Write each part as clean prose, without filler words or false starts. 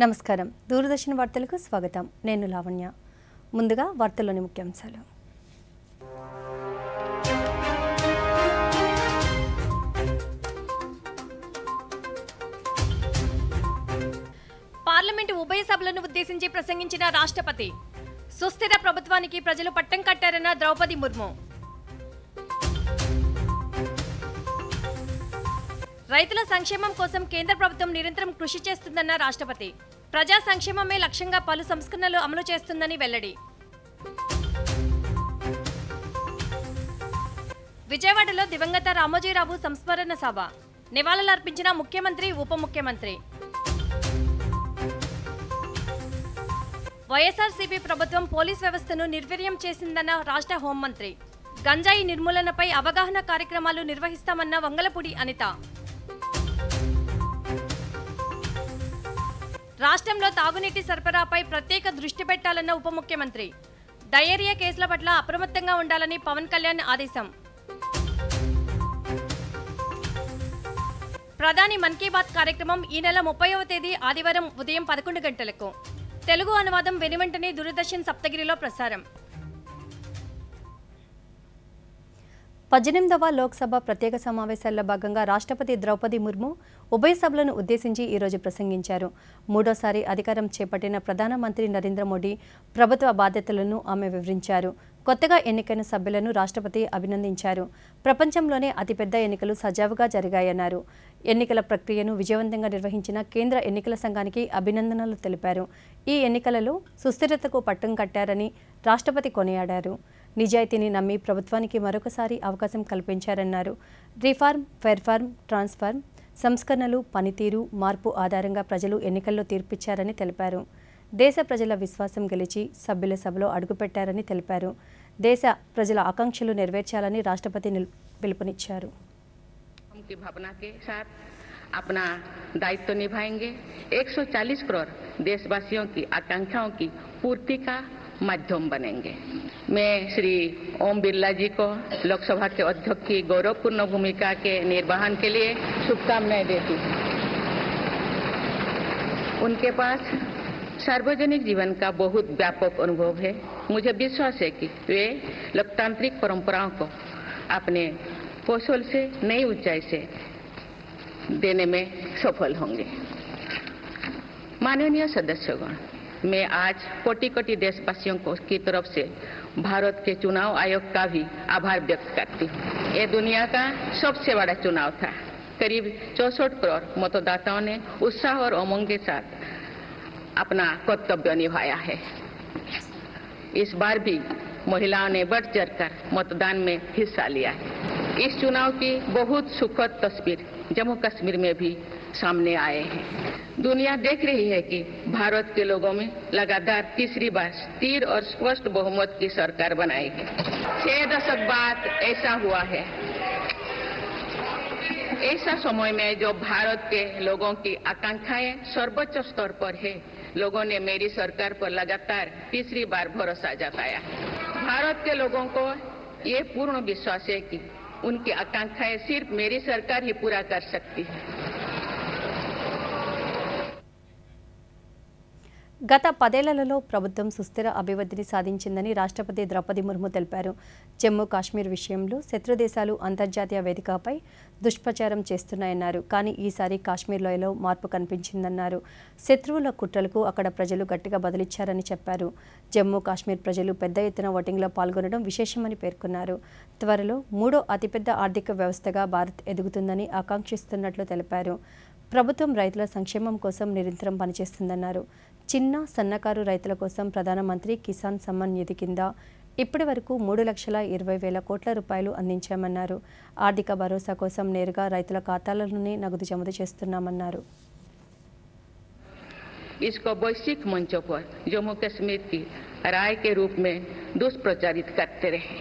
నమస్కారం దూరదర్శన్ వార్తలకు స్వాగతం నేను లావణ్య ముందుగా వార్తల్లోని ముఖ్యాంశాలు పార్లమెంటు ఉభయ సభలను ఉద్దేశించి ప్రసంగించిన రాష్ట్రపతి సుస్థిర ప్రభుత్వానికి ప్రజలు పట్టం కట్టారన్న ద్రౌపది ముర్ము రైతుల సంక్షేమం కోసం కేంద్ర ప్రభుత్వం నిరంతరం కృషి చేస్తుందన్న రాష్ట్రపతి ప్రజా సంక్షేమమే లక్ష్యంగా పలు సంస్కరణలు అమలు చేస్తుందని వెల్లడి విజయవాడలో దివంగత రామోజీరావు సంస్మరణ సభ నివాళులర్పించిన ముఖ్యమంత్రి ఉప ముఖ్యమంత్రి వైఎస్ఆర్సీపీ ప్రభుత్వం పోలీస్ వ్యవస్థను నిర్వీర్యం చేసిందన్న రాష్ట్ర హోంమంత్రి గంజాయి నిర్మూలనపై అవగాహన కార్యక్రమాలు నిర్వహిస్తామన్న వంగలపూడి అనిత రాష్ట్రంలో తాగునీటి సరఫరాపై ప్రత్యేక దృష్టి పెట్టాలన్న ఉప ముఖ్యమంత్రి డయేరియా కేసుల పట్ల అప్రమత్తంగా ఉండాలని పవన్ కళ్యాణ్ ఆదేశం ప్రధాని మన్ కీ బాత్ కార్యక్రమం ఈ నెల 30వ తేదీ ఆదివారం ఉదయం 11 గంటలకు తెలుగు అనువాదం వెనువెంటనే దూరదర్శన్ సప్తగిరిలో ప్రసారం 18వ లోక్సభ ప్రత్యేక సమావేశాల్లో భాగంగా రాష్ట్రపతి ద్రౌపది ముర్ము ఉభయ సభలను ఉద్దేశించి ఈరోజు ప్రసంగించారు. మూడోసారి అధికారం చేపట్టిన ప్రధానమంత్రి నరేంద్ర మోడీ ప్రభుత్వ బాధ్యతలను ఆమె వివరించారు. కొత్తగా ఎన్నికైన సభ్యులను రాష్ట్రపతి అభినందించారు. ప్రపంచంలోనే అతిపెద్ద ఎన్నికలు సజావుగా జరిగాయన్నారు. ఎన్నికల ప్రక్రియను విజయవంతంగా నిర్వహించిన కేంద్ర ఎన్నికల సంఘానికి అభినందనలు తెలిపారు. ఈ ఎన్నికలలో సుస్థిరతకు పట్టం కట్టారని రాష్ట్రపతి కొనియాడారు. నిజాయితీని నమ్మి ప్రభుత్వానికి మరొకసారి అవకాశం కల్పించారన్నారు. రిఫార్మ్, ఫెర్ఫార్మ్, ట్రాన్స్ఫార్మ్, సంస్కరణలు, పనితీరు, మార్పు ఆధారంగా ప్రజలు ఎన్నికల్లో తీర్పిచ్చారని తెలిపారు. దేశ ప్రజల విశ్వాసం గెలిచి సభ్యుల సభలో అడుగుపెట్టారని తెలిపారు. దేశ ప్రజల ఆకాంక్షలు నెరవేర్చాలని రాష్ట్రపతి పిలుపునిచ్చారు. अपना दायित्व निभाएंगे 140 करोड़ देशवासियों की आकांक्षाओं की पूर्ति का माध्यम बनेंगे। मैं श्री ओम बिरला जी को लोकसभा के अध्यक्ष की गौरवपूर्ण भूमिका के निर्वहन के लिए शुभकामनाएं देती हूँ। उनके पास सार्वजनिक जीवन का बहुत व्यापक अनुभव है। मुझे विश्वास है कि वे लोकतांत्रिक परंपराओं को अपने कौशल से नई ऊंचाई से देने में सफल होंगे। माननीय सदस्यगण, मैं आज कोटि कोटि देशवासियों की तरफ से भारत के चुनाव आयोग का भी आभार व्यक्त करती हूँ। ये दुनिया का सबसे बड़ा चुनाव था। करीब 64 करोड़ मतदाताओं ने उत्साह और उमंग के साथ अपना कर्तव्य निभाया है। इस बार भी महिलाओं ने बढ़ चढ़कर मतदान में हिस्सा लिया है। इस चुनाव की बहुत सुखद तस्वीर जम्मू कश्मीर में भी सामने आए हैं। दुनिया देख रही है कि भारत के लोगों में लगातार तीसरी बार स्थिर और स्पष्ट बहुमत की सरकार बनाई है। 6 दशक बाद ऐसा हुआ है। ऐसा समय में जो भारत के लोगों की आकांक्षाएं सर्वोच्च स्तर पर है, लोगों ने मेरी सरकार पर लगातार तीसरी बार भरोसा जताया। भारत के लोगों को ये पूर्ण विश्वास है कि उनकी आकांक्षाएं सिर्फ मेरी सरकार ही पूरा कर सकती है। గత 10 ఏళ్లలో ప్రభుత్వం సుస్థిర అభివృద్ధిని సాధించిందని రాష్ట్రపతి ద్రౌపది ముర్ము తెలిపారు. జమ్మూ కాశ్మీర్ విషయంలో శత్రు దేశాలు అంతర్జాతీయ వేదికపై దుష్ప్రచారం చేస్తున్నాయన్నారు. కానీ ఈసారి కాశ్మీర్ లోయలో మార్పు కనిపించిందన్నారు. శత్రువుల కుట్రలకు అక్కడ ప్రజలు గట్టిగా బదులిచ్చారని చెప్పారు. జమ్మూ కాశ్మీర్ ప్రజలు పెద్ద ఎత్తున ఓటింగ్లో పాల్గొనడం విశేషమని పేర్కొన్నారు. త్వరలో 3వ అతిపెద్ద ఆర్థిక వ్యవస్థగా భారత్ ఎదుగుతుందని ఆకాంక్షిస్తున్నట్లు తెలిపారు. ప్రభుత్వం రైతుల సంక్షేమం కోసం నిరంతరం పనిచేస్తుందన్నారు. చిన్న సన్నకారు రైతుల కోసం ప్రధానమంత్రి కిసాన్ సమ్మాన్ నిధి కింద ఇప్పటి వరకు 3,20,000 కోట్ల రూపాయలు అందించామన్నారు. ఆర్థిక భరోసా కోసం నేరుగా రైతుల ఖాతాలలోనే నగదు జమ చేస్తున్నామన్నారు. इसको वैश्विक मंचों पर जम्मू कश्मीर की राय के रूप में दुष्प्रचारित करते रहे,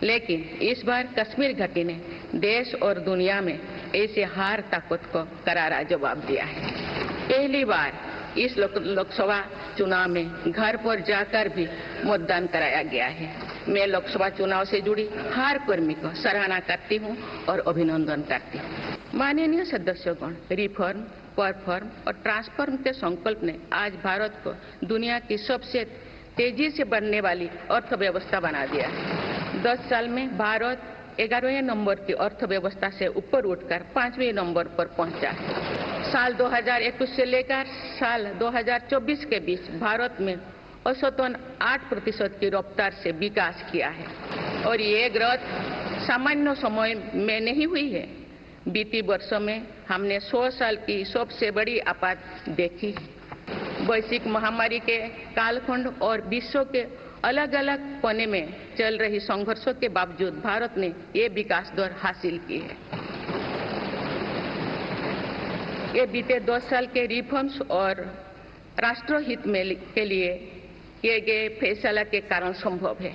लेकिन इस बार कश्मीर घाटी ने देश और दुनिया में ऐसे हार ताकत को करारा जवाब दिया है। पहली बार इस लोकसभा चुनाव में घर पर जाकर भी मतदान कराया गया है। मैं लोकसभा चुनाव से जुड़ी हर कर्मी को सराहना करती हूं और अभिनंदन करती हूं। माननीय सदस्यगण, रिफॉर्म, परफॉर्म और ट्रांसफॉर्म के संकल्प ने आज भारत को दुनिया की सबसे तेजी से बढ़ने वाली अर्थव्यवस्था बना दिया है। 10 साल में भारत 11वें नंबर की अर्थव्यवस्था से ऊपर उठकर 5वें नंबर पर पहुंचा है। साल 2021 से लेकर साल 2024 के बीच भारत में औसतन 8% की रफ्तार से विकास किया है और ये ग्रोथ सामान्य समय में नहीं हुई है। बीती वर्षों में हमने 100 साल की सबसे बड़ी आपात देखी। वैश्विक महामारी के कालखंड और विश्व के अलग अलग कोने में चल रही संघर्षों के बावजूद भारत ने ये विकास दर हासिल की है। ये बीते 10 साल के रिफॉर्म्स और राष्ट्रहित में के लिए किए गए फैसला के कारण संभव है।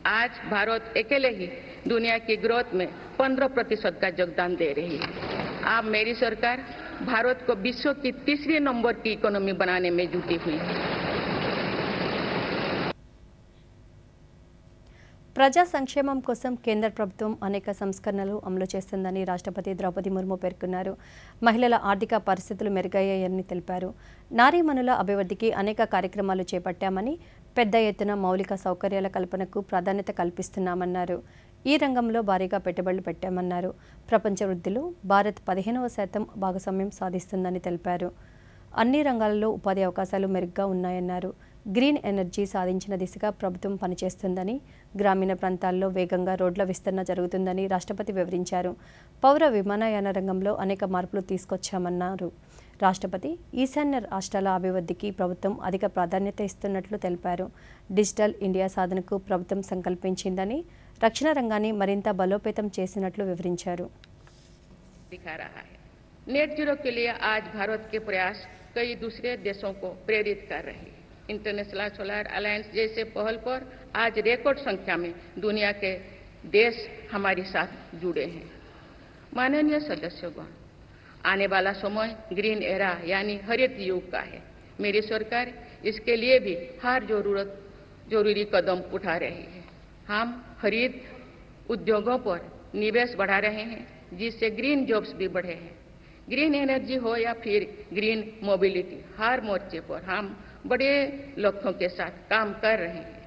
आज भारत अकेले ही दुनिया की ग्रोथ में 15% का योगदान दे रही है। अब मेरी सरकार भारत को विश्व की तीसरे नंबर की इकोनॉमी बनाने में जुटी हुई है। ప్రజా సంక్షేమం కోసం కేంద్ర ప్రభుత్వం అనేక సంస్కరణలు అమలు చేస్తుందని రాష్ట్రపతి ద్రౌపది ముర్ము పేర్కొన్నారు. మహిళల ఆర్థిక పరిస్థితులు మెరుగయ్యాయని తెలిపారు. నారీమణుల అభివృద్ధికి అనేక కార్యక్రమాలు చేపట్టామని, పెద్ద ఎత్తున మౌలిక సౌకర్యాల కల్పనకు ప్రాధాన్యత కల్పిస్తున్నామన్నారు. ఈ రంగంలో భారీగా పెట్టుబడులు పెట్టామన్నారు. ప్రపంచ వృద్ధిలో భారత్ 15% భాగస్వామ్యం సాధిస్తుందని తెలిపారు. అన్ని రంగాలలో ఉపాధి అవకాశాలు మెరుగ్గా ఉన్నాయన్నారు. గ్రీన్ ఎనర్జీ సాధించిన దిశగా ప్రభుత్వం పనిచేస్తుందని, గ్రామీణ ప్రాంతాల్లో వేగంగా రోడ్ల విస్తరణ జరుగుతుందని రాష్ట్రపతి వివరించారు. పౌర విమానయాన రంగంలో అనేక మార్పులు తీసుకొచ్చామన్నారు. రాష్ట్రపతి ఈశాన్య రాష్ట్రాల అభివృద్ధికి ప్రభుత్వం అధిక ప్రాధాన్యత ఇస్తున్నట్లు తెలిపారు. డిజిటల్ ఇండియా సాధనకు ప్రభుత్వం సంకల్పించిందని, రక్షణ రంగాన్ని మరింత బలోపేతం చేసినట్లు వివరించారు. नेट जीरो के लिए आज भारत के प्रयास कई दूसरे देशों को प्रेरित कर रहे हैं। इंटरनेशनल सोलर अलायंस जैसे पहल पर आज रिकॉर्ड संख्या में दुनिया के देश हमारे साथ जुड़े हैं। माननीय सदस्यगण, आने वाला समय ग्रीन एरा यानी हरित युग का है। मेरी सरकार इसके लिए भी हर जरूरी कदम उठा रही है। हम हरित उद्योगों पर निवेश बढ़ा रहे हैं, जिससे ग्रीन जॉब्स भी बढ़े हैं। ग्रीन एनर्जी हो या फिर ग्रीन मोबिलिटी, हर मोर्चे पर हम बड़े लक्ष्यों के साथ काम कर रहे हैं।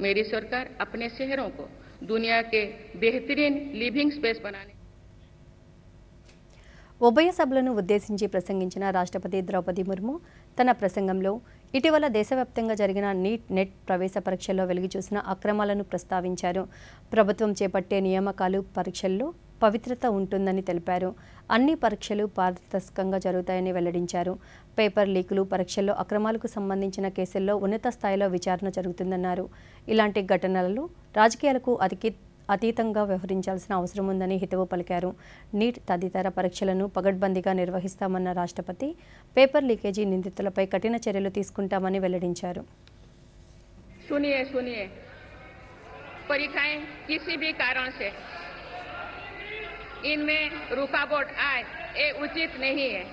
मेरी सरकार अपने शहरों को दुनिया के बेहतरीन लिविंग स्पेस बनाने ఉభయ సభలను ఉద్దేశించి ప్రసంగించిన రాష్ట్రపతి ద్రౌపది ముర్ము తన ప్రసంగంలో ఇటీవల దేశవ్యాప్తంగా జరిగిన నెట్ ప్రవేశ పరీక్షల్లో వెలుగుచూసిన అక్రమాలను ప్రస్తావించారు. ప్రభుత్వం చేపట్టే నియామకాలు పరీక్షల్లో పవిత్రత ఉంటుందని తెలిపారు. అన్ని పరీక్షలు పారదర్శకంగా జరుగుతాయని వెల్లడించారు. పేపర్ లీకులు, పరీక్షల్లో అక్రమాలకు సంబంధించిన కేసుల్లో ఉన్నత స్థాయిలో విచారణ జరుగుతుందన్నారు. ఇలాంటి ఘటనలలో రాజకీయాలకు అతీతంగా వ్యవహరించాల్సిన అవసరం ఉందని హితవు పలికారు. నీట్ తదితర పరీక్షలను పగడ్బందీగా నిర్వహిస్తామన్న రాష్ట్రపతి పేపర్ లీకేజీ నిందితులపై కఠిన చర్యలు తీసుకుంటామని వెల్లడించారు. सुनिए, परीक्षाएं किसी भी कारण से इनमें रुकावट आए ये उचित नहीं है।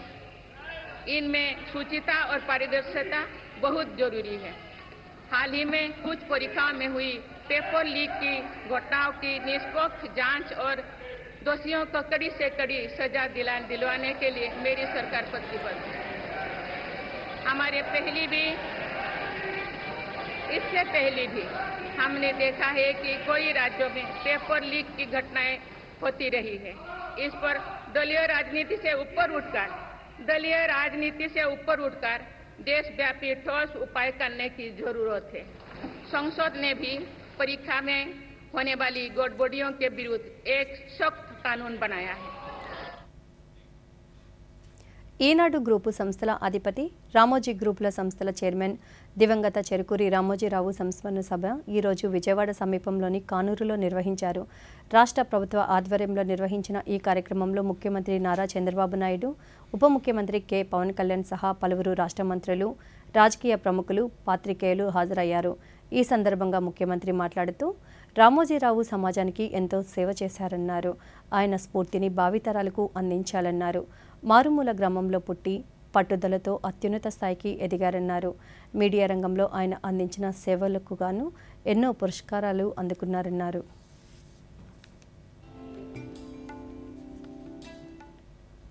इनमें शुचिता और पारदर्शिता बहुत जरूरी है। हाल ही में कुछ परीक्षाओं में हुई पेपर लीक की घटनाओं की निष्पक्ष जांच और दोषियों को कड़ी से कड़ी सजा दिलवाने के लिए मेरी सरकार प्रतिबद्ध है। इससे पहले भी हमने देखा है कि कई राज्यों में पेपर लीक की घटनाएं होती रही है। इस पर दलीय राजनीति से ऊपर उठकर देशव्यापी ठोस उपाय करने की जरूरत है। संसद ने भी परीक्षा में होने वाली गड़बड़ियों के विरुद्ध एक सख्त कानून बनाया है। ఈనాడు గ్రూపు సంస్థల అధిపతి, రామోజీ గ్రూపుల సంస్థల చైర్మన్ దివంగత చెరుకూరి రామోజీరావు సంస్మరణ సభ ఈరోజు విజయవాడ సమీపంలోని కానూరులో నిర్వహించారు. రాష్ట్ర ప్రభుత్వ ఆధ్వర్యంలో నిర్వహించిన ఈ కార్యక్రమంలో ముఖ్యమంత్రి నారా చంద్రబాబు నాయుడు, ఉప ముఖ్యమంత్రి కె పవన్ కళ్యాణ్ సహా పలువురు రాష్ట్ర మంత్రులు, రాజకీయ ప్రముఖులు, పాత్రికేయులు హాజరయ్యారు. ఈ సందర్భంగా ముఖ్యమంత్రి మాట్లాడుతూ రామోజీరావు సమాజానికి ఎంతో సేవ చేశారన్నారు. ఆయన స్ఫూర్తిని భావితరాలకు అందించాలన్నారు. మారుమూల గ్రామంలో పుట్టి పట్టుదలతో అత్యున్నత స్థాయికి ఎదిగారన్నారు. మీడియా రంగంలో ఆయన అందించిన సేవలకు గాను ఎన్నో పురస్కారాలు అందుకున్నారన్నారు.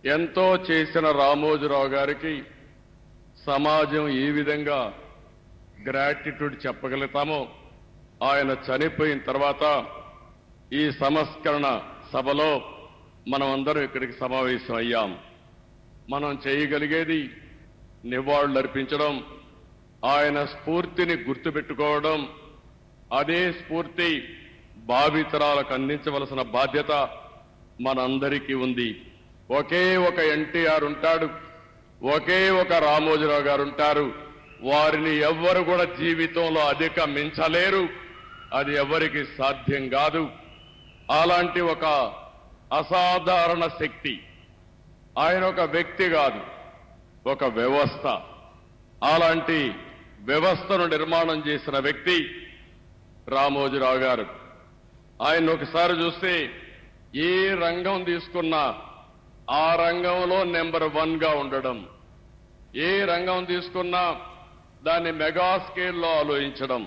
ఎంతో చేసిన రామోజీరావు గారికి సమాజం ఏ విధంగా గ్రాటిట్యూడ్ చెప్పగలుగుతామో ఆయన చనిపోయిన తర్వాత ఈ సంస్కరణ సభలో మనం అందరం ఇక్కడికి సమావేశం అయ్యాం. మనం చేయగలిగేది నివాళులర్పించడం, ఆయన స్ఫూర్తిని గుర్తుపెట్టుకోవడం, అదే స్ఫూర్తి భావితరాలకు అందించవలసిన బాధ్యత మనందరికీ ఉంది. ఒకే ఒక ఎన్టీఆర్ ఉంటాడు, ఒకే ఒక రామోజీరావు గారు ఉంటారు. వారిని ఎవ్వరు కూడా జీవితంలో అధిగమించలేరు, అది ఎవరికి సాధ్యం కాదు. అలాంటి ఒక అసాధారణ శక్తి, ఆయన ఒక వ్యక్తి కాదు, ఒక వ్యవస్థ. అలాంటి వ్యవస్థను నిర్మాణం చేసిన వ్యక్తి రామోజీరావు గారు. ఆయన ఒకసారి చూస్తే ఏ రంగం తీసుకున్నా ఆ రంగంలో నెంబర్ 1గా ఉండడం, ఏ రంగం తీసుకున్నా దాన్ని మెగా స్కేల్లో ఆలోచించడం,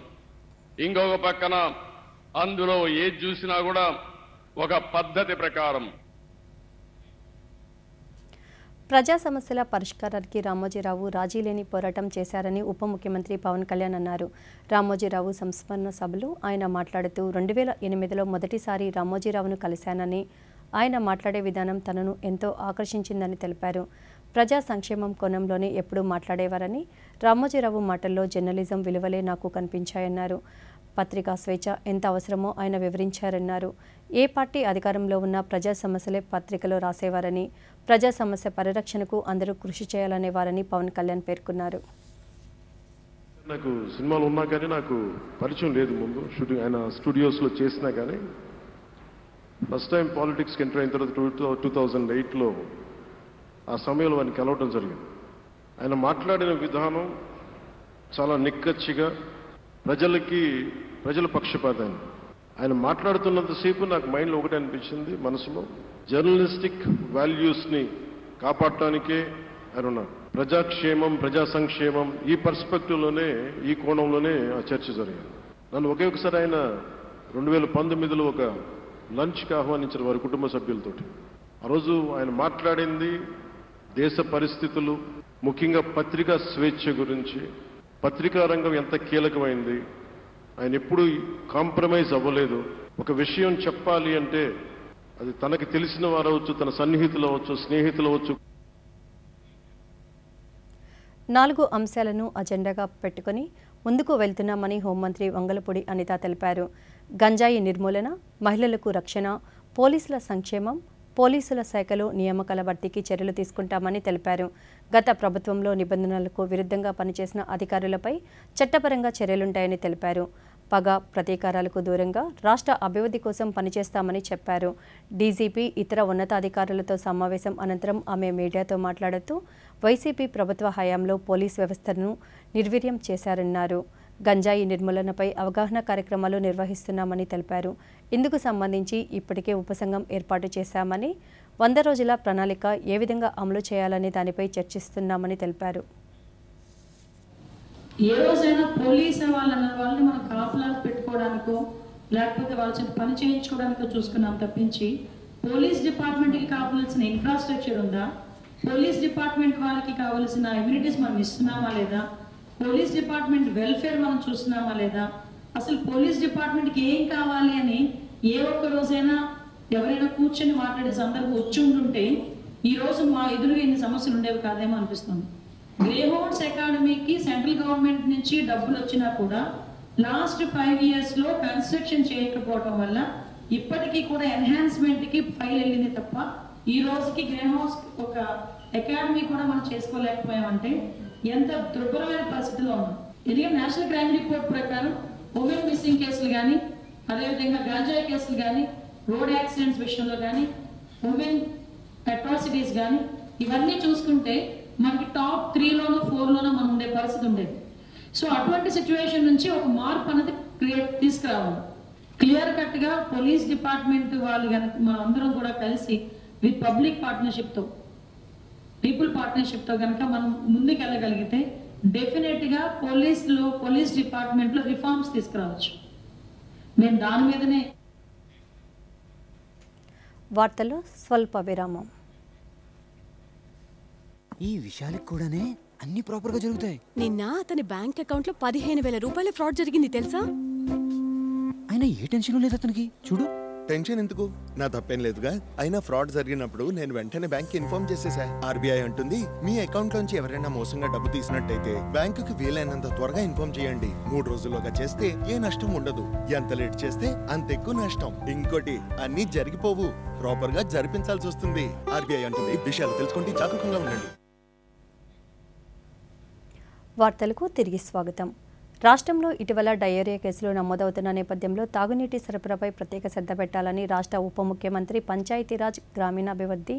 ఇంకొక పక్కన అందులో ఏది చూసినా కూడా ఒక పద్ధతి ప్రకారం. ప్రజా సమస్యల పరిష్కారానికి రామోజీరావు రాజీలేని పోరాటం చేశారని ఉప ముఖ్యమంత్రి పవన్ కళ్యాణ్ అన్నారు. రామోజీరావు సంస్మరణ సభలో ఆయన మాట్లాడుతూ 2008లో మొదటిసారి రామోజీరావును కలిశానని, ఆయన మాట్లాడే విధానం తనను ఎంతో ఆకర్షించిందని తెలిపారు. ప్రజా సంక్షేమం కోణంలోనే ఎప్పుడూ మాట్లాడేవారని, రామోజీరావు మాటల్లో జర్నలిజం విలువలే నాకు కనిపించాయన్నారు. పత్రికా స్వేచ్ఛ ఎంత అవసరమో ఆయన వివరించారన్నారు. ఏ పార్టీ అధికారంలో ఉన్నా ప్రజా సమస్యలే పత్రికలో రాసేవారని, ప్రజా సమస్య పరిరక్షణకు అందరూ కృషి చేయాలనేవారని పవన్ కళ్యాణ్ పేర్కొన్నారు. నాకు సినిమాలు ఉన్నా కానీ నాకు పరిచయం లేదు. ముందు షూటింగ్ ఆయన స్టూడియోస్లో చేసినా కానీ ఫస్ట్ టైం పాలిటిక్స్కి ఎంటర్ అయిన తర్వాత 2008లో ఆ సమయంలో ఆయన కలవటం జరిగింది. ఆయన మాట్లాడిన విధానం చాలా నిక్కచ్చిగా ప్రజల పక్షపాతాన్ని. ఆయన మాట్లాడుతున్నంతసేపు నాకు మైండ్లో ఒకటే అనిపించింది, మనసులో జర్నలిస్టిక్ వాల్యూస్ని కాపాడటానికే ఆయన ఉన్నారు. ప్రజాక్షేమం, ప్రజా సంక్షేమం, ఈ పర్స్పెక్టివ్లోనే, ఈ కోణంలోనే ఆ చర్చ జరిగింది. నన్ను ఒకే ఒకసారి ఆయన 2019లో ఒక లంచ్కి ఆహ్వానించారు వారి కుటుంబ సభ్యులతోటి. ఆ రోజు ఆయన మాట్లాడింది దేశ పరిస్థితులు, ముఖ్యంగా పత్రికా స్వేచ్ఛ గురించి, పత్రికా రంగం ఎంత కీలకమైంది. ఆయన ఎప్పుడూ కాంప్రమైజ్ అవ్వలేదు. ఒక విషయం చెప్పాలి అంటే అది తనకి తెలిసిన వారు అవచ్చు, తన సన్నిహితులు అవ్వచ్చు, స్నేహితులు అవ్వచ్చు. 4 అంశాలను అజెండాగా పెట్టుకుని ముందుకు వెళ్తున్నామని హోంమంత్రి వంగలపూడి అనిత తెలిపారు. గంజాయి నిర్మూలన, మహిళలకు రక్షణ, పోలీసుల సంక్షేమం, పోలీసుల శాఖలో నియామకాల భర్తీకి చర్యలు తీసుకుంటామని తెలిపారు. గత ప్రభుత్వంలో నిబంధనలకు విరుద్ధంగా పనిచేసిన అధికారులపై చట్టపరంగా చర్యలుంటాయని తెలిపారు. పగ, ప్రతీకారాలకు దూరంగా రాష్ట్ర అభివృద్ధి కోసం పనిచేస్తామని చెప్పారు. డీజీపీ ఇతర ఉన్నతాధికారులతో సమావేశం అనంతరం ఆమె మీడియాతో మాట్లాడుతూ వైసీపీ ప్రభుత్వ హయాంలో పోలీస్ వ్యవస్థను నిర్వీర్యం చేశారన్నారు. గంజాయి నిర్మూలనపై అవగాహన కార్యక్రమాలు నిర్వహిస్తున్నామని తెలిపారు. ఇందుకు సంబంధించి ఇప్పటికే ఉపసంఘం ఏర్పాటు చేశామని, 100 రోజుల ప్రణాళిక ఏ విధంగా అమలు చేయాలనే దానిపై చర్చిస్తున్నామని తెలిపారు. ఏ రోజైనా పోలీస్ వాళ్ళని మనం కాపులాలు పెట్టుకోవడానికో లేకపోతే వాళ్ళ చేత పని చేయించుకోవడానికో చూసుకున్నాం తప్పించి, పోలీస్ డిపార్ట్మెంట్కి కావాల్సిన ఇన్ఫ్రాస్ట్రక్చర్ ఉందా, పోలీస్ డిపార్ట్మెంట్ వాళ్ళకి కావాల్సిన ఇమ్యూనిటీస్ మనం ఇస్తున్నామా లేదా, పోలీస్ డిపార్ట్మెంట్ వెల్ఫేర్ మనం చూస్తున్నామా లేదా, అసలు పోలీస్ డిపార్ట్మెంట్కి ఏం కావాలి అని ఏ ఒక్క రోజైనా ఎవరైనా కూర్చొని మాట్లాడే సందర్భం వచ్చి ఉంటుంటే ఈరోజు మా ఎదురుగా ఇన్ని సమస్యలు ఉండేవి కాదేమో అనిపిస్తుంది. గ్రేహౌండ్స్ అకాడమీకి సెంట్రల్ గవర్నమెంట్ నుంచి డబ్బులు వచ్చినా కూడా లాస్ట్ 5 yearsలో కన్స్ట్రక్షన్ చేయకపోవడం వల్ల ఇప్పటికీ కూడా ఎన్హాన్స్మెంట్కి ఫైల్ వెళ్ళింది తప్ప ఈ రోజుకి గ్రేహౌండ్స్ ఒక అకాడమీ కూడా మనం చేసుకోలేకపోయామంటే ఎంత దుర్భరమైన పరిస్థితిలో ఉన్నాం. ఎందుకంటే నేషనల్ క్రైమ్ రిపోర్ట్ ప్రకారం ఉమెన్ మిస్సింగ్ కేసులు కానీ, అదేవిధంగా గాంజాయి కేసులు కానీ, రోడ్ యాక్సిడెంట్స్ విషయంలో కానీ, ఉమెన్ అట్రాసిటీస్ కానీ, ఇవన్నీ చూసుకుంటే మనకి టాప్ 3లోనో 4లోనో మనం ఉండే పరిస్థితి ఉండేది. సో అటువంటి సిచ్యువేషన్ నుంచి ఒక మార్పు అనేది తీసుకురావాలి. క్లియర్ కట్గా పోలీస్ డిపార్ట్మెంట్ వాళ్ళు కనుక మనం అందరం కూడా కలిసి విత్ పబ్లిక్ పార్ట్నర్షిప్తో, పీపుల్ పార్ట్నర్షిప్తో కనుక మనం ముందుకు వెళ్ళగలిగితే డెఫినెట్గా పోలీస్ డిపార్ట్మెంట్లో రిఫార్మ్స్ తీసుకురావచ్చు. నేను దాని మీదనే. వార్తల్లో స్వల్ప విరామం. ఈ విషయాలకు కూడానే అన్ని ప్రాపర్ గా జరుగుతాయి. నిన్న అతని బ్యాంక్ అకౌంట్ లో 15,000 రూపాయల ఫ్రాడ్ జరిగింది తెలుసా? అయినా ఏ టెన్షన్ లేదు అతనికి. చూడు, టెన్షన్ ఎందుకు? నా తప్పేం లేదుగా. అయినా ఫ్రాడ్ జరిగినప్పుడు నేను వెంటనే బ్యాంక్ ఇన్ఫార్మ్ చేసేసా. ఆర్బీఐ అంటుంది, మీ అకౌంట్ లోంచి ఎవరైనా మోసంగా డబ్బు తీసినట్టయితే బ్యాంకుకి వీలైనంత త్వరగా ఇన్ఫార్మ్ చేయండి. 3 రోజుల్లోగా చేస్తే ఏ నష్టం ఉండదు. ఎంత లేట్ చేస్తే అంత ఎక్కువ నష్టం. ఇంకోటి, అన్ని జరిగిపోవు, ప్రాపర్ గా జరిపించాల్సి వస్తుంది. ఆర్బీఐ అంటుంది, విషయాలు తెలుసుకోండి, జాగరూకంగా ఉండండి. వార్తలకు తిరిగి స్వాగతం. రాష్ట్రంలో ఇటీవల డయేరియా కేసులు నమోదవుతున్న నేపథ్యంలో తాగునీటి సరఫరాపై ప్రత్యేక శ్రద్ధ పెట్టాలని రాష్ట్ర ఉప ముఖ్యమంత్రి, పంచాయతీరాజ్, గ్రామీణాభివృద్ధి,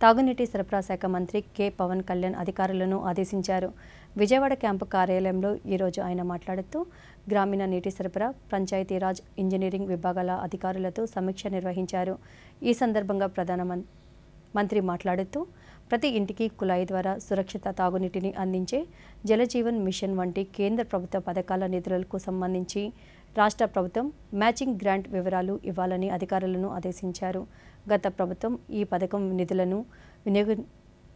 తాగునీటి సరఫరా శాఖ మంత్రి కె పవన్ కళ్యాణ్ అధికారులను ఆదేశించారు. విజయవాడ క్యాంపు కార్యాలయంలో ఈరోజు ఆయన మాట్లాడుతూ గ్రామీణ నీటి సరఫరా, పంచాయతీరాజ్, ఇంజనీరింగ్ విభాగాల అధికారులతో సమీక్ష నిర్వహించారు. ఈ సందర్భంగా మంత్రి మాట్లాడుతూ ప్రతి ఇంటికి కుళాయి ద్వారా సురక్షిత తాగునీటిని అందించే జలజీవన్ మిషన్ వంటి కేంద్ర ప్రభుత్వ పథకాల నిధులకు సంబంధించి రాష్ట్ర ప్రభుత్వం మ్యాచింగ్ గ్రాంట్ వివరాలు ఇవ్వాలని అధికారులను ఆదేశించారు. గత ప్రభుత్వం ఈ పథకం నిధులను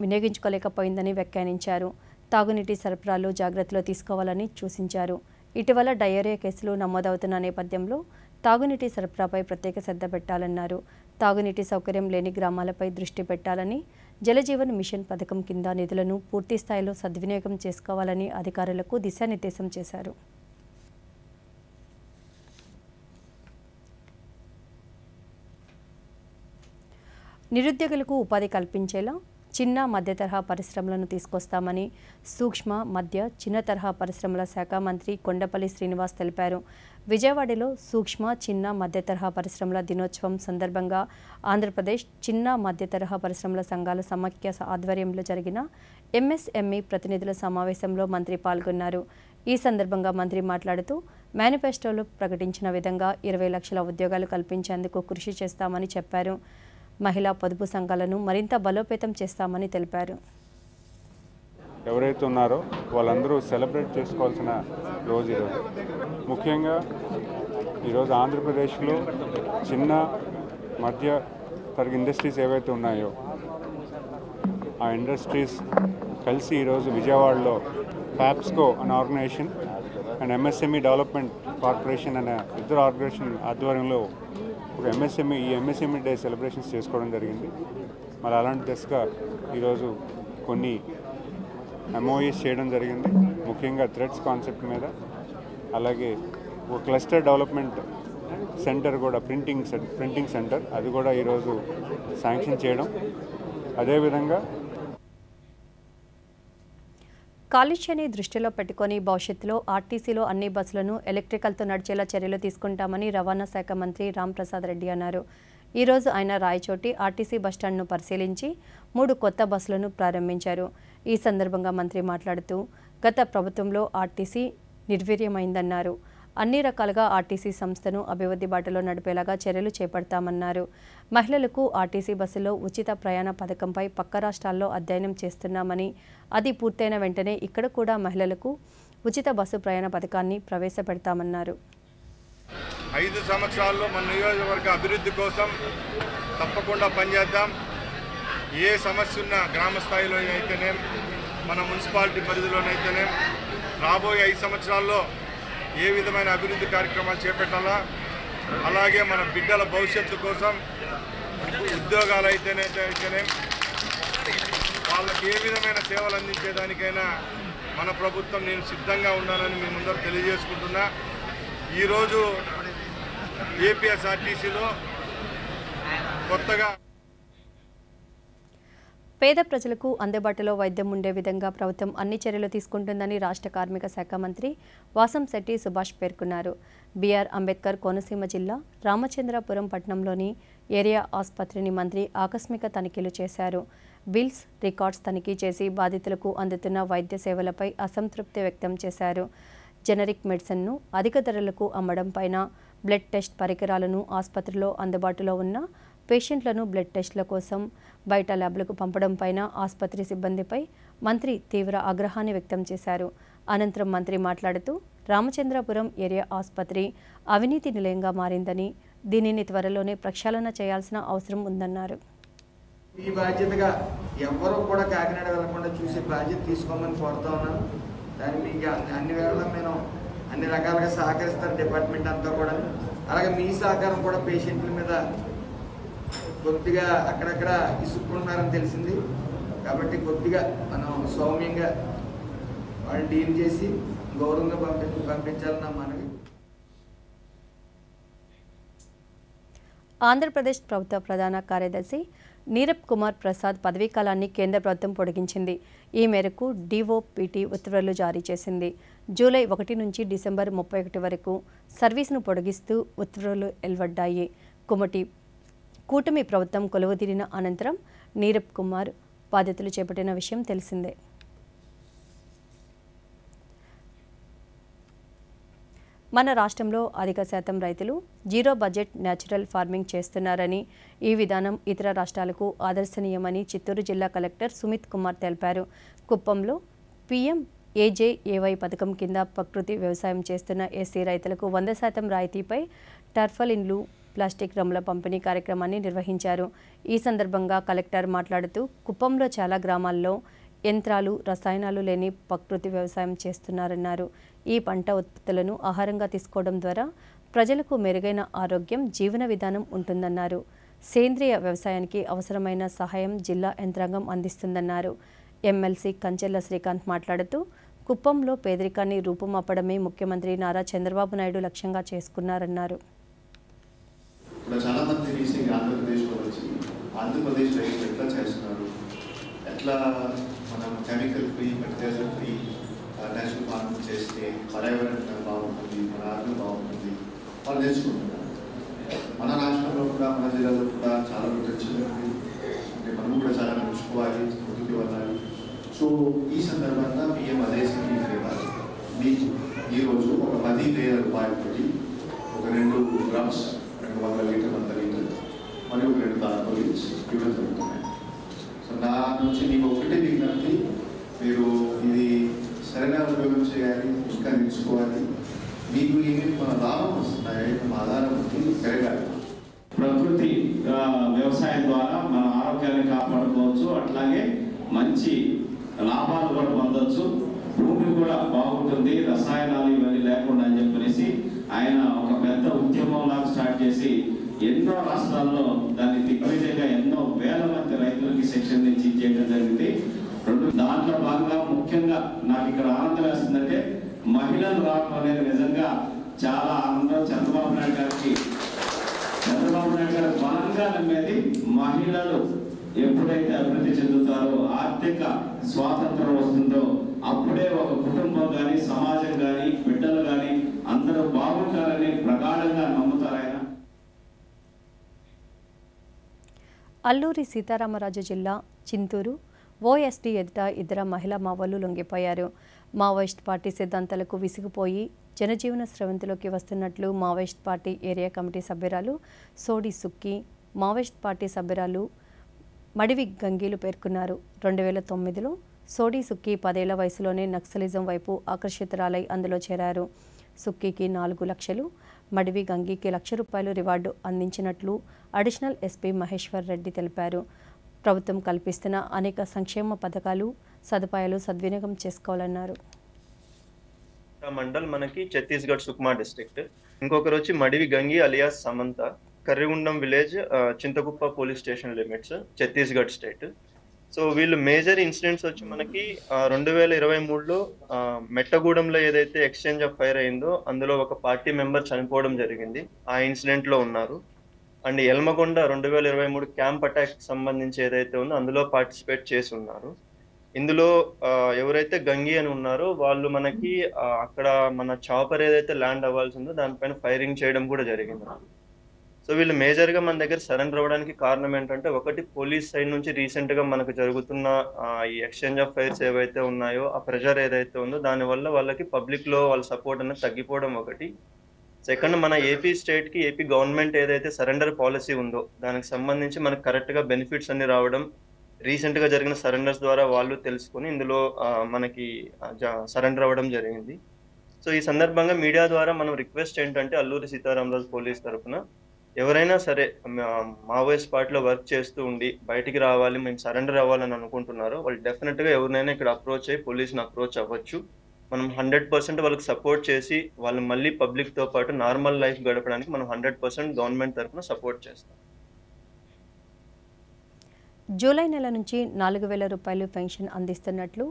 వినియోగించుకోలేకపోయిందని వ్యాఖ్యానించారు. తాగునీటి సరఫరాలో జాగ్రత్తలు తీసుకోవాలని సూచించారు. ఇటీవల డయేరియా కేసులు నమోదవుతున్న నేపథ్యంలో తాగునీటి సరఫరాపై ప్రత్యేక శ్రద్ధ పెట్టాలన్నారు. తాగునీటి సౌకర్యం లేని గ్రామాలపై దృష్టి పెట్టాలని, జలజీవన్ మిషన్ పథకం కింద నిధులను పూర్తి స్థాయిలో సద్వినియోగం చేసుకోవాలని అధికారులకు దిశానిర్దేశం చేశారు. నిరుద్యోగులకు ఉపాధి కల్పించేలా చిన్న మధ్య తరహా పరిశ్రమలను తీసుకొస్తామని సూక్ష్మ, మధ్య, చిన్న తరహా పరిశ్రమల శాఖ మంత్రి కొండపల్లి శ్రీనివాస్ తెలిపారు. విజయవాడలో సూక్ష్మ, చిన్న, మధ్య తరహా పరిశ్రమల దినోత్సవం సందర్భంగా ఆంధ్రప్రదేశ్ చిన్న, మధ్య తరహా పరిశ్రమల సంఘాల సమాఖ్య ఆధ్వర్యంలో జరిగిన ఎంఎస్ఎంఈ ప్రతినిధుల సమావేశంలో మంత్రి పాల్గొన్నారు. ఈ సందర్భంగా మంత్రి మాట్లాడుతూ మేనిఫెస్టోలో ప్రకటించిన విధంగా 20 లక్షల ఉద్యోగాలు కల్పించేందుకు కృషి చేస్తామని చెప్పారు. మహిళా పొదుపు సంఘాలను మరింత బలోపేతం చేస్తామని తెలిపారు. ఎవరైతే ఉన్నారో వాళ్ళందరూ సెలబ్రేట్ చేసుకోవాల్సిన రోజు ఈరోజు. ముఖ్యంగా ఈరోజు ఆంధ్రప్రదేశ్లో చిన్న మధ్య తరగతి ఇండస్ట్రీస్ ఏవైతే ఉన్నాయో ఆ ఇండస్ట్రీస్ కలిసి ఈరోజు విజయవాడలో ఫ్యాప్స్కో అనే organization and MSME development corporation అనే ఇద్దరు ఆర్గనైజేషన్ ఆధ్వర్యంలో ఒక ఎంఎస్ఎంఈ డే సెలబ్రేషన్స్ చేసుకోవడం జరిగింది. మరి అలాంటి దిశగా ఈరోజు కొన్ని ఎంఓఈస్ చేయడం జరిగింది. ముఖ్యంగా థ్రెడ్స్ కాన్సెప్ట్ మీద, అలాగే ఒక క్లస్టర్ డెవలప్మెంట్ సెంటర్ కూడా ప్రింటింగ్ సెంటర్ అది కూడా ఈరోజు శాంక్షన్ చేయడం. అదేవిధంగా కాలుష్యాన్ని దృష్టిలో పెట్టుకుని భవిష్యత్తులో ఆర్టీసీలో అన్ని బస్సులను ఎలక్ట్రికల్తో నడిచేలా చర్యలు తీసుకుంటామని రవాణా శాఖ మంత్రి రాంప్రసాద్ రెడ్డి అన్నారు. ఈరోజు ఆయన రాయచోటి ఆర్టీసీ బస్టాండ్ను పరిశీలించి 3 కొత్త బస్సులను ప్రారంభించారు. ఈ సందర్భంగా మంత్రి మాట్లాడుతూ గత ప్రభుత్వంలో ఆర్టీసీ నిర్వీర్యమైందన్నారు. అన్ని రకాలుగా ఆర్టీసీ సంస్థను అభివృద్ధి బాటలో నడిపేలాగా చర్యలు చేపడతామన్నారు. మహిళలకు ఆర్టీసీ బస్సులో ఉచిత ప్రయాణ పథకంపై పక్క రాష్ట్రాల్లో అధ్యయనం చేస్తున్నామని, అది పూర్తయిన వెంటనే ఇక్కడ కూడా మహిళలకు ఉచిత బస్సు ప్రయాణ పథకాన్ని ప్రవేశపెడతామన్నారు. 5 సంవత్సరాల్లో మన నియోజకవర్గ అభివృద్ధి కోసం తప్పకుండా పనిచేద్దాం. ఏ సమస్య ఉన్నా గ్రామ స్థాయిలో అయితేనే, మన మున్సిపాలిటీ పరిధిలోనైతేనే రాబోయే 5 సంవత్సరాల్లో ఏ విధమైన అభివృద్ధి కార్యక్రమాలు చేపట్టాలా, అలాగే మన బిడ్డల భవిష్యత్తు కోసం ఉద్యోగాలు అయితేనే వాళ్ళకి ఏ విధమైన సేవలు అందించేదానికైనా మన ప్రభుత్వం నేను సిద్ధంగా ఉన్నానని మీ ముందర తెలియజేసుకుంటున్నా. ఈరోజు ఏపీఎస్ఆర్టీసీలో కొత్తగా పేద ప్రజలకు అందుబాటులో వైద్యం ఉండే విధంగా ప్రభుత్వం అన్ని చర్యలు తీసుకుంటుందని రాష్ట్ర కార్మిక శాఖ మంత్రి వాసంశెట్టి సుభాష్ పేర్కొన్నారు. బిఆర్ అంబేద్కర్ కోనసీమ జిల్లా రామచంద్రపురం పట్టణంలోని ఏరియా ఆసుపత్రిని మంత్రి ఆకస్మిక తనిఖీలు చేశారు. బిల్స్, రికార్డ్స్ తనిఖీ చేసి బాధితులకు అందుతున్న వైద్య సేవలపై అసంతృప్తి వ్యక్తం చేశారు. జెనరిక్ మెడిసిన్ను అధిక ధరలకు అమ్మడం పైన, బ్లడ్ టెస్ట్ పరికరాలను ఆసుపత్రిలో అందుబాటులో ఉన్న పేషెంట్లను బ్లడ్ టెస్టుల కోసం బయట ల్యాబ్లకు పంపడం పైన ఆసుపత్రి సిబ్బందిపై మంత్రి తీవ్ర ఆగ్రహాన్ని వ్యక్తం చేశారు. అనంతరం మంత్రి మాట్లాడుతూ రామచంద్రపురం ఏరియా ఆసుపత్రి అవినీతి నిలయంగా మారిందని, దీనిని త్వరలోనే ప్రక్షాళన చేయాల్సిన అవసరం ఉందన్నారు. ఈ బాధ్యతగా ఎవరు కూడా కాకినాడ వెళ్లకుండా చూసే బాధ్యత తీసుకోమని కోరుతా ఉన్నాను. దాన్ని మీకు అన్ని వేళ నేను అన్ని రకాలుగా సహకరిస్తారు డిపార్ట్మెంట్ అంతా కూడా. అలాగే మీ సహకారం కూడా పేషెంట్ల మీద కొద్దిగా అక్కడక్కడ ఇసుక్కుంటున్నారని తెలిసింది. కాబట్టి కొద్దిగా మనం సౌమ్యంగా వాళ్ళు డీల్ చేసి గౌరవంగా పంపించాలని మనవి. ఆంధ్రప్రదేశ్ ప్రభుత్వ ప్రధాన కార్యదర్శి నీరబ్ కుమార్ ప్రసాద్ పదవీకాలాన్ని కేంద్ర ప్రభుత్వం పొడిగించింది. ఈ మేరకు డిఓపిటి ఉత్తర్వులు జారీ చేసింది. జూలై 1 నుంచి డిసెంబర్ 31 వరకు సర్వీసును పొడిగిస్తూ ఉత్తర్వులు వెలువడ్డాయి. కూటమి ప్రభుత్వం కొలువుదీరిన అనంతరం నీరబ్ కుమార్ బాధ్యతలు చేపట్టిన విషయం తెలిసిందే. మన రాష్ట్రంలో అధిక శాతం రైతులు జీరో బడ్జెట్ న్యాచురల్ ఫార్మింగ్ చేస్తున్నారని, ఈ విధానం ఇతర రాష్ట్రాలకు ఆదర్శనీయమని చిత్తూరు జిల్లా కలెక్టర్ సుమిత్ కుమార్ తెలిపారు. కుప్పంలో PMAJAY పథకం కింద ప్రకృతి వ్యవసాయం చేస్తున్న ఎస్సీ రైతులకు 100% రాయితీపై టర్ఫలిన్లు, ప్లాస్టిక్ డ్రమ్ల పంపిణీ కార్యక్రమాన్ని నిర్వహించారు. ఈ సందర్భంగా కలెక్టర్ మాట్లాడుతూ కుప్పంలో చాలా గ్రామాల్లో యంత్రాలు, రసాయనాలు లేని ప్రకృతి వ్యవసాయం చేస్తున్నారన్నారు. ఈ పంట ఉత్పత్తులను ఆహారంగా తీసుకోవడం ద్వారా ప్రజలకు మెరుగైన ఆరోగ్యం, జీవన విధానం ఉంటుందన్నారు. సేంద్రియ వ్యవసాయానికి అవసరమైన సహాయం జిల్లా యంత్రాంగం అందిస్తుందన్నారు. ఎమ్మెల్సీ కంచెల్ల శ్రీకాంత్ మాట్లాడుతూ కుప్పంలో పేదరికాన్ని రూపుమాపడమే ముఖ్యమంత్రి నారా చంద్రబాబు నాయుడు లక్ష్యంగా చేసుకున్నారన్నారు. చాలా మంది రీసెంట్ ఆంధ్రప్రదేశ్లో వచ్చి ఆంధ్రప్రదేశ్ రైతులు ఎట్లా చేస్తున్నారు, ఎట్లా మనం chemical free, fertiliser free natural farming చేస్తే పర్యావరణం బాగుంటుంది, మన ఆరోగ్యం బాగుంటుంది, వాళ్ళు నేర్చుకుంటున్నారు. మన రాష్ట్రంలో కూడా, మన జిల్లాలో కూడా చాలా వచ్చింది. అంటే మనం కూడా చాలా నేర్చుకోవాలి, ముందుకు వెళ్ళాలి. సో ఈ సందర్భంగా PM ఆదేశం ఇవ్వాలి. మీకు ఈరోజు ఒక 10,000 రూపాయలతోటి ఒక 2 డ్రమ్స్ 200 లీటర్ 100 లీటర్ మరియు 2 తార్పాలిన్స్ ఇవ్వడం జరుగుతున్నాయి. సో నా నుంచి మీకు ఒకటే విజ్ఞప్తి, మీరు ఇది సరైన ఉపయోగం చేయాలి, ఇంకా నేర్చుకోవాలి. మీకు ఏమేమి మన లాభం వస్తున్నాయి, మన ఆధారం పెరగాలి. ప్రకృతి వ్యవసాయం ద్వారా మన ఆరోగ్యాన్ని కాపాడుకోవచ్చు, అట్లాగే మంచి లాభాలు కూడా పొందవచ్చు, భూమి కూడా బాగుంటుంది, రసాయనాలు ఇవన్నీ లేకుండా అని చెప్పనేసి ఆయన ఒక పెద్ద ఉద్యమంలాగా స్టార్ట్ చేసి ఎన్నో రాష్ట్రాల్లో దాన్ని దిగ్విజయంగా ఎన్నో వేల మంది రైతులకి శిక్షణ నుంచి చేయడం జరిగింది. దాంట్లో భాగంగా ముఖ్యంగా నాకు ఇక్కడ ఆనందం వేస్తుందంటే మహిళలు రావడం అనేది నిజంగా చాలా ఆనందం. చంద్రబాబు నాయుడు గారు బలంగా నమ్మేది మహిళలు ఎప్పుడైతే అభివృద్ధి చెందుతారో, ఆర్థిక స్వాతంత్రం వస్తుందో అప్పుడే ఒక కుటుంబం కానీ, సమాజం కానీ, బిడ్డలు కానీ అందరూ బాగుంటారని ప్రగాఢంగా నమ్ముతారు ఆయన. అల్లూరి సీతారామరాజు జిల్లా చింతూరు OSD ఎదుట 2 మహిళా మావోలు లొంగిపోయారు. మావోయిస్ట్ పార్టీ సిద్ధాంతాలకు విసిగిపోయి జనజీవన స్రవంతిలోకి వస్తున్నట్లు మావోయిస్ట్ పార్టీ ఏరియా కమిటీ సభ్యురాలు సోడి సుక్కి, మావోయిస్ట్ పార్టీ సభ్యురాలు మడివి గంగీలు పేర్కొన్నారు. 2009లో సోడి సుక్కి 10 ఏళ్ల వయసులోనే నక్సలిజం వైపు ఆకర్షితురాలై అందులో చేరారు. సుక్కీకి 4 లక్షలు, మడివి గంగీకి ₹1,00,000 రివార్డు అందించినట్లు అడిషనల్ SP మహేశ్వర్ రెడ్డి తెలిపారు. ప్రభుత్వం కల్పిస్తున్న అనేక సంక్షేమ పథకాలు, సదుపాయాలు సద్వినియోగం చేసుకోవాలన్నారు. మండల్ మనకి ఛత్తీస్గఢ్ సుక్మా డిస్ట్రిక్ట్, ఇంకొకరు వచ్చి Madivi Gangi alias Samantha, Karrigundam village, Chintakuppa police station limits, Chhattisgarh state. So వీళ్ళు మేజర్ ఇన్సిడెంట్స్ వచ్చి మనకి 2023లో మెట్టగూడెంలో ఏదైతే ఎక్స్చేంజ్ ఆఫ్ ఫైర్ అయిందో అందులో ఒక పార్టీ మెంబర్ చనిపోవడం జరిగింది, ఆ ఇన్సిడెంట్ లో ఉన్నారు. అండ్ ఎల్మగొండ 2023 క్యాంప్ అటాక్ సంబంధించి ఏదైతే ఉందో అందులో పార్టిసిపేట్ చేసి ఉన్నారు. ఇందులో ఎవరైతే గంగి అని ఉన్నారో వాళ్ళు మనకి అక్కడ మన చాపర్ ఏదైతే ల్యాండ్ అవ్వాల్సి ఉందో దానిపైన ఫైరింగ్ చేయడం కూడా జరిగింది. సో వీళ్ళు మేజర్ గా మన దగ్గర సరెండర్ అవ్వడానికి కారణం ఏంటంటే, ఒకటి పోలీస్ సైడ్ నుంచి రీసెంట్ గా మనకు జరుగుతున్న ఈ ఎక్స్చేంజ్ ఆఫ్ ఫైర్స్ ఏవైతే ఉన్నాయో ఆ ప్రెషర్ ఏదైతే ఉందో దానివల్ల వాళ్ళకి పబ్లిక్ లో వాళ్ళ సపోర్ట్ అనేది తగ్గిపోవడం ఒకటి. సెకండ్, మన ఏపీ స్టేట్ కి ఏపీ గవర్నమెంట్ ఏదైతే సరెండర్ పాలసీ ఉందో దానికి సంబంధించి మనకు కరెక్ట్ గా బెనిఫిట్స్ అన్ని రావడం, రీసెంట్ గా జరిగిన సరెండర్స్ ద్వారా వాళ్ళు తెలుసుకుని ఇందులో మనకి సరెండర్ అవ్వడం జరిగింది. సో ఈ సందర్భంగా మీడియా ద్వారా మనం రిక్వెస్ట్ ఏంటంటే అల్లూరి సీతారామరాజు పోలీస్ తరఫున ఎవరైనా సరే మావోయిస్ట్ పార్టీలో వర్క్ చేస్తూ ఉండి బయటికి రావాలి, మేము సరెండర్ అవ్వాలని అనుకుంటున్నారో వాళ్ళు డెఫినెట్గా ఎవరినైనా ఇక్కడ అప్రోచ్ అయ్యి పోలీసుని అప్రోచ్ అవ్వచ్చు. మనం 100% వాళ్ళకి సపోర్ట్ చేసి వాళ్ళు మళ్ళీ పబ్లిక్తో పాటు నార్మల్ లైఫ్ గడపడానికి మనం 100% గవర్నమెంట్ తరఫున సపోర్ట్ చేస్తాం. జూలై నెల నుంచి 4,000 రూపాయలు పెన్షన్ అందిస్తున్నట్లు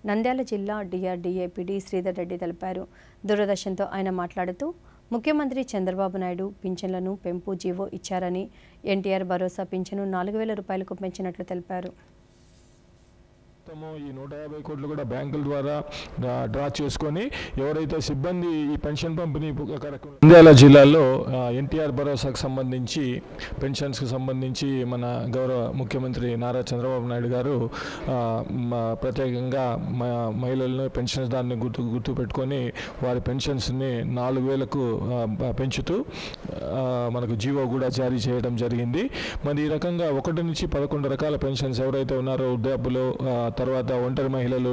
నంద్యాల జిల్లా డిఆర్డీఏ పీడీ శ్రీధర్ రెడ్డి తెలిపారు. దూరదర్శన్తో ఆయన మాట్లాడుతూ ముఖ్యమంత్రి చంద్రబాబు నాయుడు పింఛన్లను పెంపు జీవో ఇచ్చారని, ఎన్టీఆర్ భరోసా పింఛను 4,000 రూపాయలకు పెంచినట్లు తెలిపారు. ఈ 150 కోట్లు కూడా బ్యాంకుల ద్వారా డ్రా చేసుకొని ఎవరైతే సిబ్బంది ఈ పెన్షన్ పంపిణీ నంద్యాల జిల్లాలో ఎన్టీఆర్ భరోసాకు సంబంధించి పెన్షన్స్కి సంబంధించి మన గౌరవ ముఖ్యమంత్రి నారా చంద్రబాబు నాయుడు గారు ప్రత్యేకంగా మహిళలను పెన్షన్స్ దాన్ని గుర్తు పెట్టుకొని వారి పెన్షన్స్ని 4,000కు పెంచుతూ మనకు జీవో కూడా జారీ చేయడం జరిగింది. మరి ఈ రకంగా 1 నుంచి 11 రకాల పెన్షన్స్ ఎవరైతే ఉన్నారో వృద్ధాప్యులు, తర్వాత ఒంటరి మహిళలు,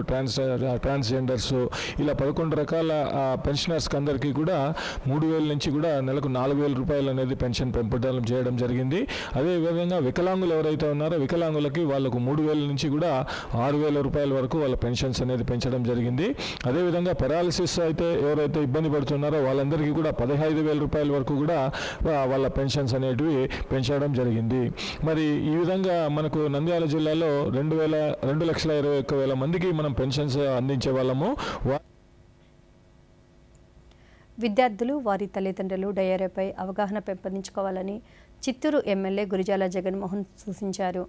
ట్రాన్స్జెండర్స్, ఇలా 11 రకాల పెన్షనర్స్కి అందరికీ కూడా 3,000 నుంచి కూడా నెలకు 4,000 రూపాయలు అనేది పెన్షన్ పెంపుదల చేయడం జరిగింది. అదేవిధంగా వికలాంగులు ఎవరైతే ఉన్నారో వికలాంగులకి వాళ్ళకు 3,000 నుంచి కూడా 6,000 రూపాయల వరకు వాళ్ళ పెన్షన్స్ అనేది పెంచడం జరిగింది. అదేవిధంగా పెరాలసిస్ అయితే ఎవరైతే ఇబ్బంది పడుతున్నారో వాళ్ళందరికీ కూడా 15,000 రూపాయల వరకు కూడా వాళ్ళ పెన్షన్స్ అనేటివి పెంచడం జరిగింది. మరి ఈ విధంగా మనకు నంద్యాల జిల్లాలో 2,21,000 మందికి మనం పెన్షన్స్ అందించే వాళ్ళము. విద్యార్థులు, వారి తల్లిదండ్రులు డయేరీపై అవగాహన పెంపొందించుకోవాలని చిత్తూరు ఎమ్మెల్యే గురిజాల జగన్మోహన్ సూచించారు.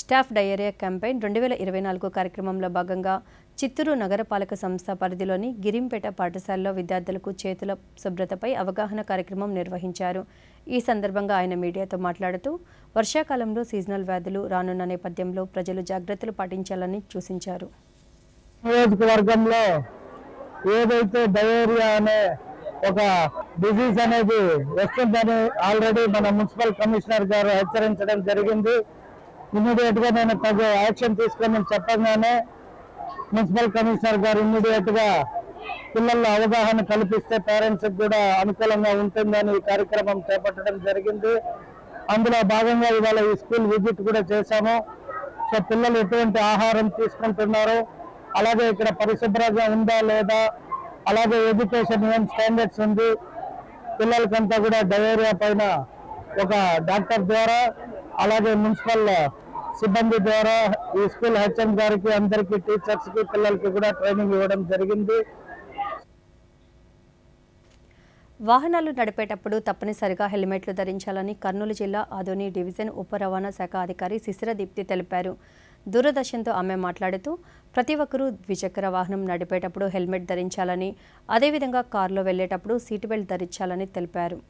స్టాఫ్ డయేరియా క్యాంపెయిన్ 2024 కార్యక్రమంలో భాగంగా చిత్తూరు నగరపాలక సంస్థ పరిధిలోని గిరింపేట పాఠశాలలో విద్యార్థులకు చేతుల శుభ్రతపై అవగాహన కార్యక్రమం నిర్వహించారు. ఈ సందర్భంగా ఆయన మీడియాతో మాట్లాడుతూ వర్షాకాలంలో సీజనల్ వ్యాధులు రానున్న నేపథ్యంలో ప్రజలు జాగ్రత్తలు పాటించాలని సూచించారు. నియోజకవర్గంలో ఏదైతే డయేరియా అనే ఒక డిసీజ్ అనేది వస్తుందని ఆల్రెడీ మన మున్సిపల్ కమిషనర్ గారు హెచ్చరించడం జరిగింది. ఇమ్మీడియట్ గా నేను తగు యాక్షన్ తీసుకొని చెప్పగానే మున్సిపల్ కమిషనర్ గారు ఇమ్మీడియట్ గా పిల్లల్లో అవగాహన కల్పిస్తే పేరెంట్స్ కూడా అనుకూలంగా ఉంటుందని ఈ కార్యక్రమం చేపట్టడం జరిగింది. అందులో భాగంగా ఇవాళ ఈ స్కూల్ విజిట్ కూడా చేశాము. సో పిల్లలు ఎటువంటి ఆహారం తీసుకుంటున్నారు, అలాగే ఇక్కడ పరిశుభ్రంగా ఉందా లేదా, అలాగే ఎడ్యుకేషన్ ఏం స్టాండర్డ్స్ ఉంది, పిల్లలకంతా కూడా డయేరియా పైన ఒక డాక్టర్ ద్వారా అలాగే మున్సిపల్ సిబ్బంది ద్వారా ఈ స్కూల్ హెచ్ఎం గారికి, అందరికీ, టీచర్స్కి, పిల్లలకి కూడా ట్రైనింగ్ ఇవ్వడం జరిగింది. వాహనాలు నడిపేటప్పుడు తప్పనిసరిగా హెల్మెట్లు ధరించాలని కర్నూలు జిల్లా ఆదోని డివిజన్ ఉప రవాణా శాఖ అధికారి శిశిర దీప్తి తెలిపారు. దూరదర్శన్తో ఆమె మాట్లాడుతూ ప్రతి ఒక్కరూ ద్విచక్ర వాహనం నడిపేటప్పుడు హెల్మెట్ ధరించాలని, అదేవిధంగా కారులో వెళ్లేటప్పుడు సీట్ బెల్ట్ ధరించాలని తెలిపారు.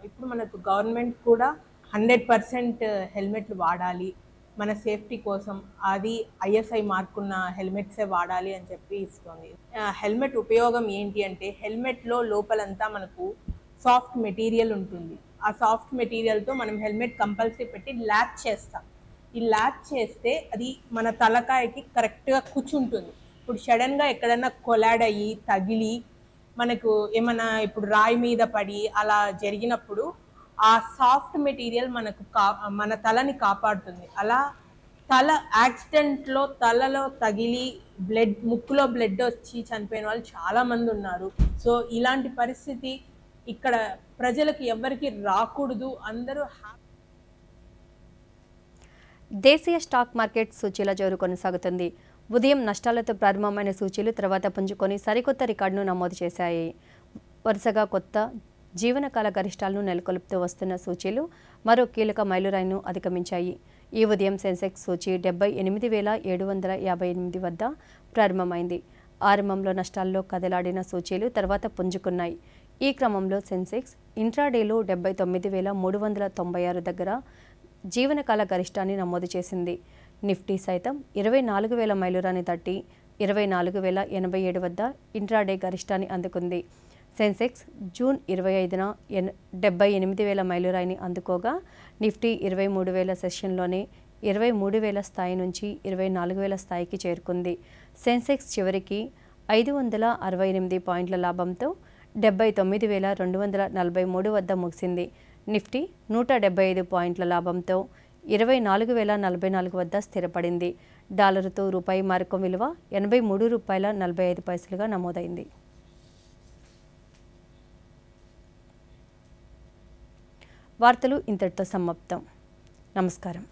ఇప్పుడు మనకు గవర్నమెంట్ కూడా 100% హెల్మెట్లు వాడాలి, మన సేఫ్టీ కోసం అది ఐఎస్ఐ మార్కున్న హెల్మెట్సే వాడాలి అని చెప్పి ఇస్తుంది. హెల్మెట్ ఉపయోగం ఏంటి అంటే హెల్మెట్లో లోపలంతా మనకు సాఫ్ట్ మెటీరియల్ ఉంటుంది. ఆ సాఫ్ట్ మెటీరియల్తో మనం హెల్మెట్ కంపల్సరీ పెట్టి ల్యాప్ చేస్తాం. ఈ ల్యాప్ చేస్తే అది మన తలకాయకి కరెక్ట్గా కూర్చుంటుంది. ఇప్పుడు సడన్గా ఎక్కడన్నా కొలాడ్ అయ్యి తగిలి మనకు ఏమన్నా ఇప్పుడు రాయి మీద పడి అలా జరిగినప్పుడు ఆ సాఫ్ట్ మెటీరియల్ మనకు మన తలని కాపాడుతుంది. అలా తల యాక్సిడెంట్లో తలలో తగిలి ముక్కులో బ్లడ్ వచ్చి చనిపోయిన వాళ్ళు చాలామంది ఉన్నారు. సో ఇలాంటి పరిస్థితి ఇక్కడ ప్రజలకు ఎవరికి రాకూడదు. అందరూ దేశీయ స్టాక్ మార్కెట్ సూచీల జోరు కొనసాగుతుంది. ఉదయం నష్టాలతో ప్రారంభమైన సూచీలు తర్వాత పుంజుకొని సరికొత్త రికార్డును నమోదు చేశాయి. వరుసగా కొత్త జీవనకాల గరిష్టాలను నెలకొల్పుతూ వస్తున్న సూచీలు మరో కీలక మైలురాయిను అధిగమించాయి. ఈ ఉదయం సెన్సెక్స్ సూచీ 78,758 వద్ద ప్రారంభమైంది. ఆరంభంలో నష్టాల్లో కదలాడిన సూచీలు తర్వాత పుంజుకున్నాయి. ఈ క్రమంలో సెన్సెక్స్ ఇంట్రాడేలో 79,396 దగ్గర జీవనకాల గరిష్టాన్ని నమోదు చేసింది. నిఫ్టీ సైతం 24,000 మైలురాయిని తట్టి 24,087 వద్ద ఇంట్రాడే గరిష్టాన్ని అందుకుంది. సెన్సెక్స్ జూన్ 25న 78,000 మైలురాయిని అందుకోగా నిఫ్టీ 23,000 సెషన్లోనే 23,000 స్థాయి నుంచి 24,000 స్థాయికి చేరుకుంది. సెన్సెక్స్ చివరికి 568 పాయింట్ల లాభంతో 79,243 వద్ద ముగిసింది. నిఫ్టీ 175 పాయింట్ల లాభంతో 24,044 వద్ద స్థిరపడింది. డాలరుతో రూపాయి మారకం విలువ 83 రూపాయల 45 పైసలుగా నమోదైంది. వార్తలు ఇంతటితో సమాప్తం. నమస్కారం.